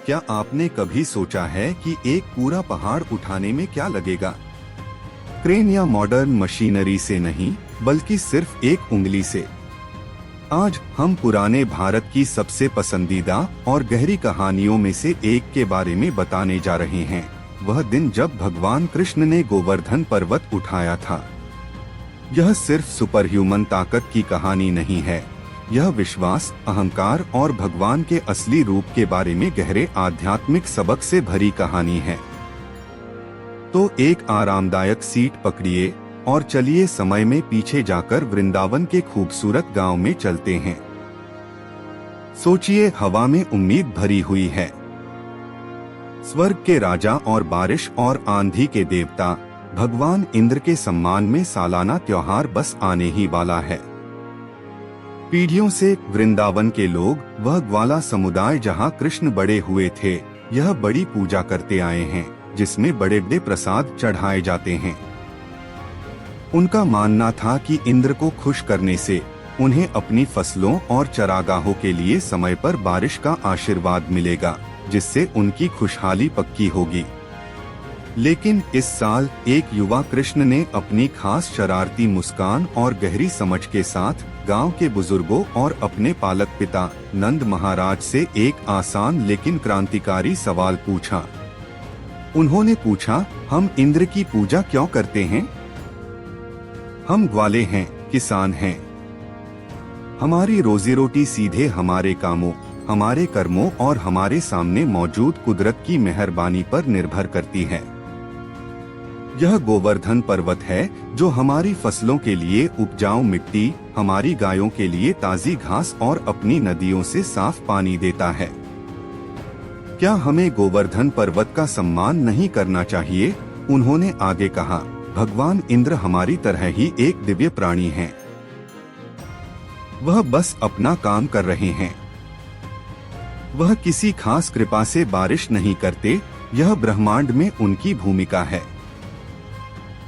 क्या आपने कभी सोचा है कि एक पूरा पहाड़ उठाने में क्या लगेगा? क्रेन या मॉडर्न मशीनरी से नहीं, बल्कि सिर्फ एक उंगली से। आज हम पुराने भारत की सबसे पसंदीदा और गहरी कहानियों में से एक के बारे में बताने जा रहे हैं। वह दिन जब भगवान कृष्ण ने गोवर्धन पर्वत उठाया था। यह सिर्फ सुपर ह्यूमन ताकत की कहानी नहीं है। यह विश्वास, अहंकार और भगवान के असली रूप के बारे में गहरे आध्यात्मिक सबक से भरी कहानी है। तो एक आरामदायक सीट पकड़िए और चलिए समय में पीछे जाकर वृंदावन के खूबसूरत गांव में चलते हैं। सोचिए, हवा में उम्मीद भरी हुई है। स्वर्ग के राजा और बारिश और आंधी के देवता भगवान इंद्र के सम्मान में सालाना त्योहार बस आने ही वाला है। पीढ़ियों से वृंदावन के लोग, वह ग्वाला समुदाय जहां कृष्ण बड़े हुए थे, यह बड़ी पूजा करते आए हैं, जिसमें बड़े बड़े प्रसाद चढ़ाए जाते हैं। उनका मानना था कि इंद्र को खुश करने से उन्हें अपनी फसलों और चरागाहों के लिए समय पर बारिश का आशीर्वाद मिलेगा, जिससे उनकी खुशहाली पक्की होगी। लेकिन इस साल एक युवा कृष्ण ने अपनी खास शरारती मुस्कान और गहरी समझ के साथ गांव के बुजुर्गों और अपने पालक पिता नंद महाराज से एक आसान लेकिन क्रांतिकारी सवाल पूछा। उन्होंने पूछा, हम इंद्र की पूजा क्यों करते हैं? हम ग्वाले हैं, किसान हैं। हमारी रोजी रोटी सीधे हमारे कामों, हमारे कर्मों और हमारे सामने मौजूद कुदरत की मेहरबानी पर निर्भर करती है। यह गोवर्धन पर्वत है जो हमारी फसलों के लिए उपजाऊ मिट्टी, हमारी गायों के लिए ताजी घास और अपनी नदियों से साफ पानी देता है। क्या हमें गोवर्धन पर्वत का सम्मान नहीं करना चाहिए? उन्होंने आगे कहा, भगवान इंद्र हमारी तरह ही एक दिव्य प्राणी हैं। वह बस अपना काम कर रहे हैं। वह किसी खास कृपा से बारिश नहीं करते, यह ब्रह्मांड में उनकी भूमिका है।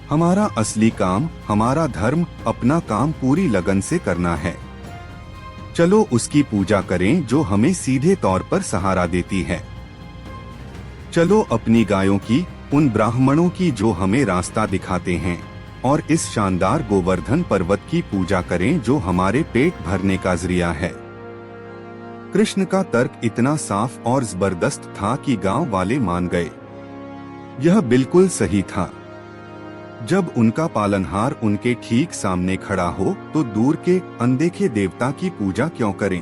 हमारा असली काम, हमारा धर्म, अपना काम पूरी लगन से करना है। चलो उसकी पूजा करें जो हमें सीधे तौर पर सहारा देती है। चलो अपनी गायों की, उन ब्राह्मणों की जो हमें रास्ता दिखाते हैं, और इस शानदार गोवर्धन पर्वत की पूजा करें जो हमारे पेट भरने का जरिया है। कृष्ण का तर्क इतना साफ और जबरदस्त था कि गांव वाले मान गए। यह बिल्कुल सही था। जब उनका पालनहार उनके ठीक सामने खड़ा हो तो दूर के अनदेखे देवता की पूजा क्यों करें?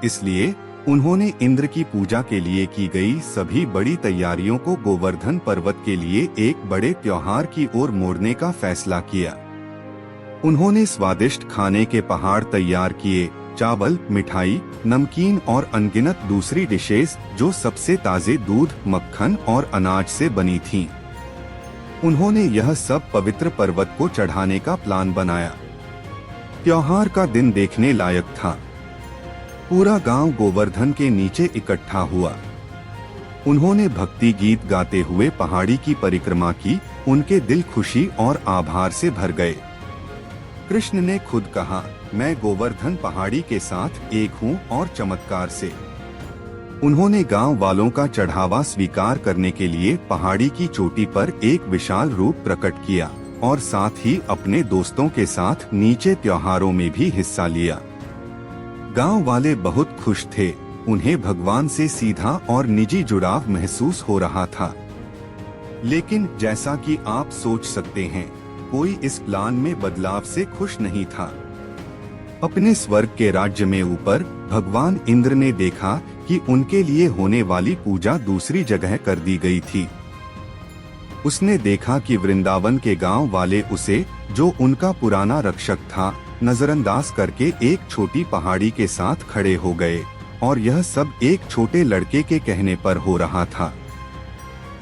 इसलिए उन्होंने इंद्र की पूजा के लिए की गई सभी बड़ी तैयारियों को गोवर्धन पर्वत के लिए एक बड़े त्योहार की ओर मोड़ने का फैसला किया। उन्होंने स्वादिष्ट खाने के पहाड़ तैयार किए, चावल, मिठाई, नमकीन और अनगिनत दूसरी डिशेस जो सबसे ताजे दूध, मक्खन और अनाज से बनी थीं। उन्होंने यह सब पवित्र पर्वत को चढ़ाने का प्लान बनाया। त्योहार का दिन देखने लायक था। पूरा गांव गोवर्धन के नीचे इकट्ठा हुआ। उन्होंने भक्ति गीत गाते हुए पहाड़ी की परिक्रमा की। उनके दिल खुशी और आभार से भर गए। कृष्ण ने खुद कहा, मैं गोवर्धन पहाड़ी के साथ एक हूँ और चमत्कार से। उन्होंने गांव वालों का चढ़ावा स्वीकार करने के लिए पहाड़ी की चोटी पर एक विशाल रूप प्रकट किया और साथ ही अपने दोस्तों के साथ नीचे त्योहारों में भी हिस्सा लिया। गांव वाले बहुत खुश थे। उन्हें भगवान से सीधा और निजी जुड़ाव महसूस हो रहा था। लेकिन जैसा कि आप सोच सकते हैं, कोई इस प्लान में बदलाव से खुश नहीं था। अपने स्वर्ग के राज्य में ऊपर भगवान इंद्र ने देखा कि उनके लिए होने वाली पूजा दूसरी जगह कर दी गई थी। उसने देखा कि वृंदावन के गांव वाले उसे, जो उनका पुराना रक्षक था, नजरअंदाज करके एक छोटी पहाड़ी के साथ खड़े हो गए, और यह सब एक छोटे लड़के के कहने पर हो रहा था।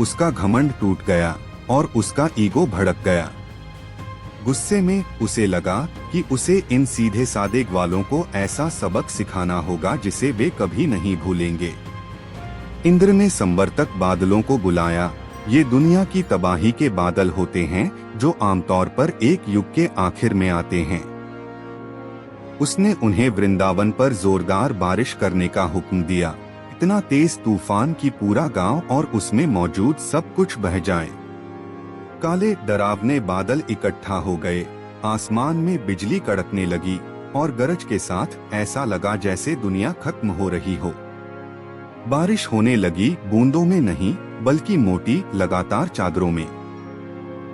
उसका घमंड टूट गया और उसका ईगो भड़क गया। गुस्से में उसे लगा कि उसे इन सीधे सादे ग्वालों को ऐसा सबक सिखाना होगा जिसे वे कभी नहीं भूलेंगे। इंद्र ने संवर्तक बादलों को बुलाया। ये दुनिया की तबाही के बादल होते हैं जो आमतौर पर एक युग के आखिर में आते हैं। उसने उन्हें वृंदावन पर जोरदार बारिश करने का हुक्म दिया। इतना तेज तूफान कि पूरा गांव और उसमें मौजूद सब कुछ बह जाए। काले डरावने बादल इकट्ठा हो गए, आसमान में बिजली कड़कने लगी और गरज के साथ ऐसा लगा जैसे दुनिया खत्म हो रही हो। बारिश होने लगी, बूंदों में नहीं बल्कि मोटी लगातार चादरों में।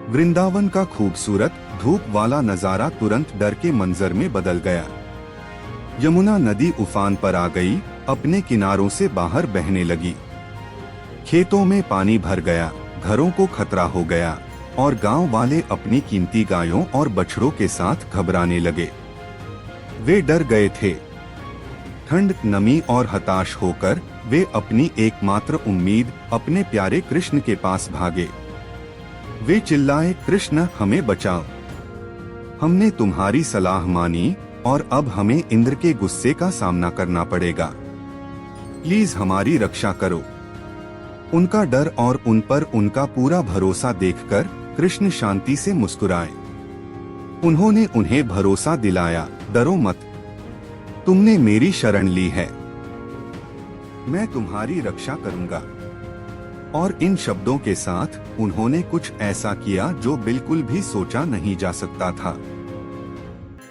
वृंदावन का खूबसूरत धूप वाला नजारा तुरंत डर के मंजर में बदल गया। यमुना नदी उफान पर आ गई, अपने किनारों से बाहर बहने लगी। खेतों में पानी भर गया, घरों को खतरा हो गया और गांव वाले अपनी कीमती गायों और बछड़ों के साथ घबराने लगे। वे डर गए थे। ठंड, नमी और हताश होकर वे अपनी एकमात्र उम्मीद अपने प्यारे कृष्ण के पास भागे। वे चिल्लाए, कृष्ण हमें बचाओ, हमने तुम्हारी सलाह मानी और अब हमें इंद्र के गुस्से का सामना करना पड़ेगा। प्लीज हमारी रक्षा करो। उनका डर और उन पर उनका पूरा भरोसा देखकर कृष्ण शांति से मुस्कुराए। उन्होंने उन्हें भरोसा दिलाया, डरो मत, तुमने मेरी शरण ली है, मैं तुम्हारी रक्षा करूंगा। और इन शब्दों के साथ उन्होंने कुछ ऐसा किया जो बिल्कुल भी सोचा नहीं जा सकता था।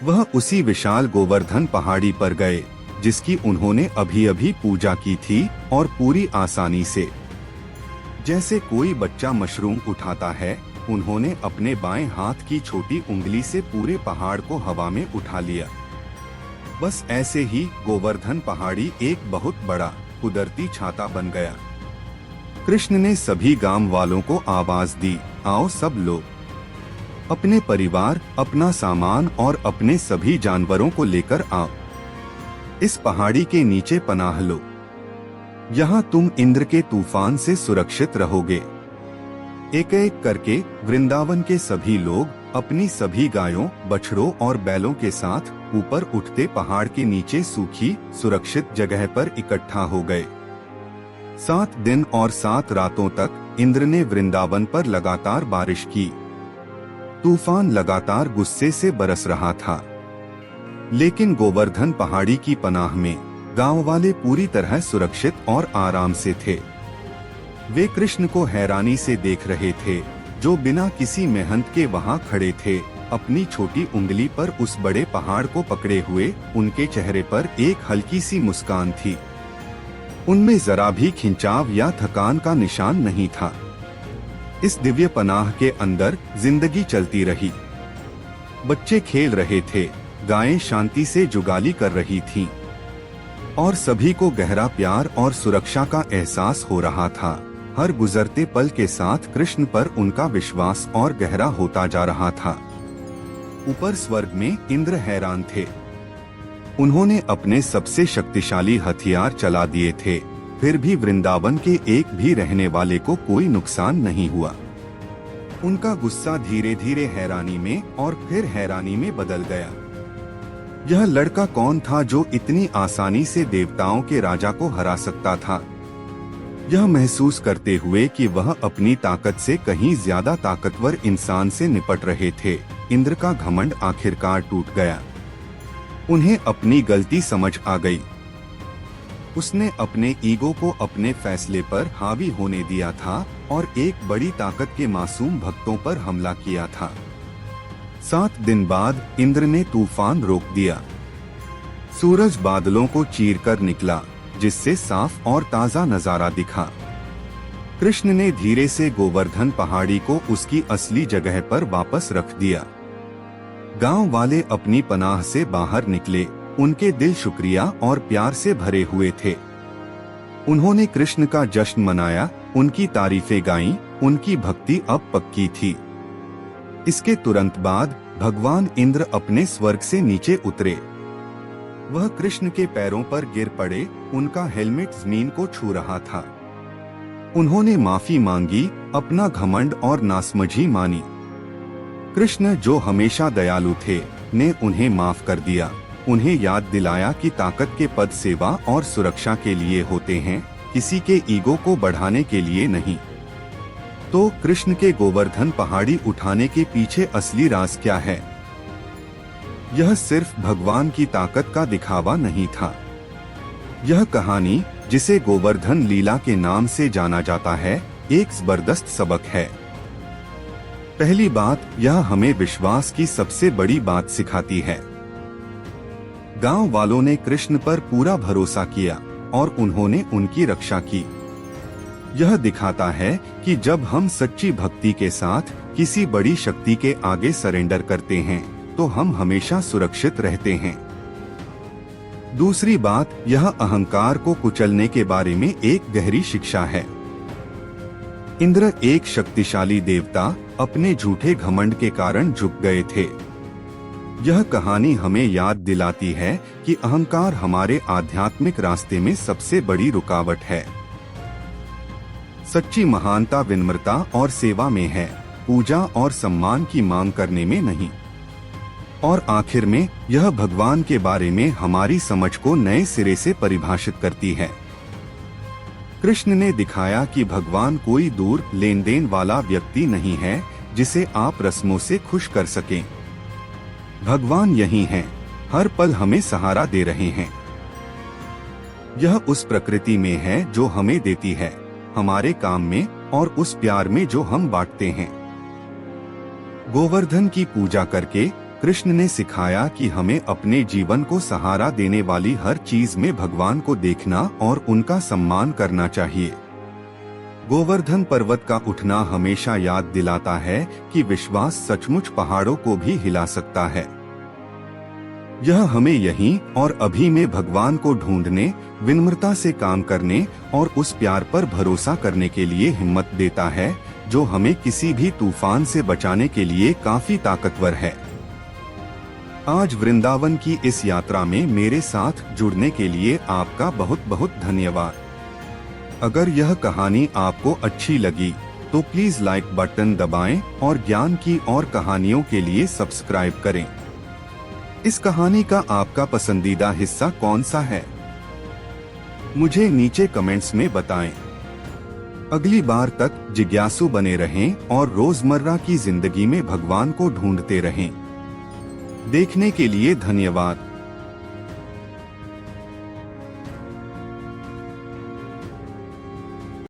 वह उसी विशाल गोवर्धन पहाड़ी पर गए जिसकी उन्होंने अभी अभी पूजा की थी और पूरी आसानी से, जैसे कोई बच्चा मशरूम उठाता है, उन्होंने अपने बाएं हाथ की छोटी उंगली से पूरे पहाड़ को हवा में उठा लिया। बस ऐसे ही गोवर्धन पहाड़ी एक बहुत बड़ा कुदरती छाता बन गया। कृष्ण ने सभी गांव वालों को आवाज दी, आओ सब लोग, अपने परिवार, अपना सामान और अपने सभी जानवरों को लेकर आओ। इस पहाड़ी के नीचे पनाह लो, यहाँ तुम इंद्र के तूफान से सुरक्षित रहोगे। एक एक करके वृंदावन के सभी लोग अपनी सभी गायों, बछड़ों और बैलों के साथ ऊपर उठते पहाड़ के नीचे सूखी सुरक्षित जगह पर इकट्ठा हो गए। 7 दिन और 7 रातों तक इंद्र ने वृंदावन पर लगातार बारिश की। तूफान लगातार गुस्से से बरस रहा था, लेकिन गोवर्धन पहाड़ी की पनाह में गांव वाले पूरी तरह सुरक्षित और आराम से थे। वे कृष्ण को हैरानी से देख रहे थे, जो बिना किसी मेहनत के वहां खड़े थे, अपनी छोटी उंगली पर उस बड़े पहाड़ को पकड़े हुए। उनके चेहरे पर एक हल्की सी मुस्कान थी, उनमें जरा भी खिंचाव या थकान का निशान नहीं था। इस दिव्य पनाह के अंदर जिंदगी चलती रही। बच्चे खेल रहे थे, गायें शांति से जुगाली कर रही थीं, और सभी को गहरा प्यार और सुरक्षा का एहसास हो रहा था। हर गुजरते पल के साथ कृष्ण पर उनका विश्वास और गहरा होता जा रहा था। ऊपर स्वर्ग में इंद्र हैरान थे। उन्होंने अपने सबसे शक्तिशाली हथियार चला दिए थे, फिर भी वृंदावन के एक भी रहने वाले को कोई नुकसान नहीं हुआ। उनका गुस्सा धीरे धीरे हैरानी में और फिर हैरानी में बदल गया। यह लड़का कौन था जो इतनी आसानी से देवताओं के राजा को हरा सकता था? यह महसूस करते हुए कि वह अपनी ताकत से कहीं ज्यादा ताकतवर इंसान से निपट रहे थे, इंद्र का घमंड आखिरकार टूट गया। उन्हें अपनी गलती समझ आ गई। उसने अपने ईगो को अपने फैसले पर हावी होने दिया था और एक बड़ी ताकत के मासूम भक्तों पर हमला किया था। 7 दिन बाद इंद्र ने तूफान रोक दिया। सूरज बादलों को चीरकर निकला, जिससे साफ और ताजा नजारा दिखा। कृष्ण ने धीरे से गोवर्धन पहाड़ी को उसकी असली जगह पर वापस रख दिया। गांव वाले अपनी पनाह से बाहर निकले, उनके दिल शुक्रिया और प्यार से भरे हुए थे। उन्होंने कृष्ण का जश्न मनाया, उनकी तारीफें गाईं, उनकी भक्ति अब पक्की थी। इसके तुरंत बाद भगवान इंद्र अपने स्वर्ग से नीचे उतरे। वह कृष्ण के पैरों पर गिर पड़े, उनका हेलमेट जमीन को छू रहा था। उन्होंने माफी मांगी, अपना घमंड और नासमझी मानी। कृष्ण, जो हमेशा दयालु थे, ने उन्हें माफ कर दिया। उन्हें याद दिलाया कि ताकत के पद सेवा और सुरक्षा के लिए होते हैं, किसी के ईगो को बढ़ाने के लिए नहीं। तो कृष्ण के गोवर्धन पहाड़ी उठाने के पीछे असली राज क्या है? यह सिर्फ भगवान की ताकत का दिखावा नहीं था। यह कहानी जिसे गोवर्धन लीला के नाम से जाना जाता है, एक जबरदस्त सबक है। पहली बात, यह हमें विश्वास की सबसे बड़ी बात सिखाती है। गांव वालों ने कृष्ण पर पूरा भरोसा किया और उन्होंने उनकी रक्षा की। यह दिखाता है कि जब हम सच्ची भक्ति के साथ किसी बड़ी शक्ति के आगे सरेंडर करते हैं तो हम हमेशा सुरक्षित रहते हैं। दूसरी बात, यह अहंकार को कुचलने के बारे में एक गहरी शिक्षा है। इंद्र, एक शक्तिशाली देवता, अपने झूठे घमंड के कारण झुक गए थे। यह कहानी हमें याद दिलाती है कि अहंकार हमारे आध्यात्मिक रास्ते में सबसे बड़ी रुकावट है। सच्ची महानता विनम्रता और सेवा में है, पूजा और सम्मान की मांग करने में नहीं। और आखिर में यह भगवान के बारे में हमारी समझ को नए सिरे से परिभाषित करती है। कृष्ण ने दिखाया कि भगवान कोई दूर लेन देन वाला व्यक्ति नहीं है जिसे आप रस्मों से खुश कर सकें। भगवान यही हैं, हर पल हमें सहारा दे रहे हैं। यह उस प्रकृति में है जो हमें देती है, हमारे काम में और उस प्यार में जो हम बांटते हैं। गोवर्धन की पूजा करके कृष्ण ने सिखाया कि हमें अपने जीवन को सहारा देने वाली हर चीज में भगवान को देखना और उनका सम्मान करना चाहिए। गोवर्धन पर्वत का उठना हमेशा याद दिलाता है कि विश्वास सचमुच पहाड़ों को भी हिला सकता है। यह हमें यहीं और अभी में भगवान को ढूंढने, विनम्रता से काम करने और उस प्यार पर भरोसा करने के लिए हिम्मत देता है जो हमें किसी भी तूफान से बचाने के लिए काफी ताकतवर है। आज वृंदावन की इस यात्रा में मेरे साथ जुड़ने के लिए आपका बहुत बहुत धन्यवाद। अगर यह कहानी आपको अच्छी लगी तो प्लीज लाइक बटन दबाएं और ज्ञान की और कहानियों के लिए सब्सक्राइब करें। इस कहानी का आपका पसंदीदा हिस्सा कौन सा है, मुझे नीचे कमेंट्स में बताएं। अगली बार तक जिज्ञासु बने रहें और रोजमर्रा की जिंदगी में भगवान को ढूंढते रहें। देखने के लिए धन्यवाद।